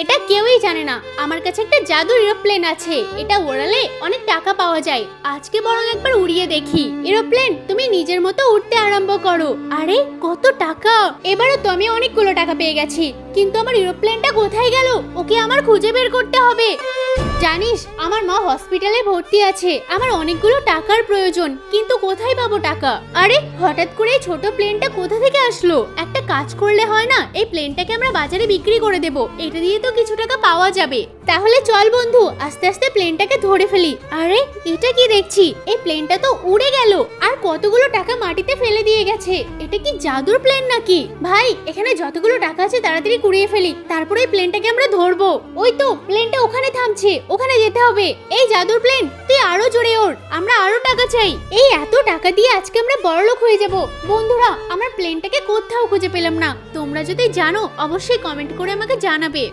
এটা কেউই জানে না আমার কাছে একটা জাদুর এরোপ্লেন আছে। এটা ওড়ালে অনেক টাকা পাওয়া যায়। আজকে বরং একবার উড়িয়ে দেখি। এরোপ্লেন, তুমি নিজের মতো উঠতে আরম্ভ করো। আরে কত টাকা! এবারে তো আমি অনেকগুলো টাকা পেয়ে গেছি, কিন্তু আমার এরোপ্লেনটা কোথায় গেল? ওকে আমার খুঁজে বের করতে হবে। জানিস, আমার মা হসপিটালে ভর্তি আছে। আমার অনেকগুলো টাকার প্রয়োজন, কিন্তু কোথায় পাবো টাকা? আরে হঠাৎ করে এই ছোট প্লেনটা কোথা থেকে আসলো? একটা কাজ করলে হয় না, এই প্লেনটাকে আমরা বাজারে বিক্রি করে দেব। এটা দিয়ে তো কিছু টাকা পাওয়া যাবে। তাহলে চল বন্ধু, আস্তে আস্তে প্লেনটাকে ধরে ফেলি। আরে এটা কি দেখছি? এই প্লেনটা তো উড়ে গেল আর কতগুলো টাকা মাটিতে ফেলে দিয়ে গেছে। এটা কি জাদুর প্লেন নাকি? ভাই, এখানে যতগুলো টাকা আছে তাড়াতাড়ি কুড়িয়ে ফেলি, তারপরে এই প্লেনটাকে আমরা ধরবো। ওই তো প্লেনটা ওখানে থামছে, ওখানে যেতে হবে। এই জাদুর প্লেন, তুই আরো জোরে ওড়, আমরা আরো টাকা চাই। এই এত টাকা দিয়ে আজকে আমরা বড়লোক হয়ে যাব। বন্ধুরা, আমার প্লেনটাকে কোথাও খুঁজে পেলাম না। তোমরা যদি জানো অবশ্যই কমেন্ট করে আমাকে জানাবে।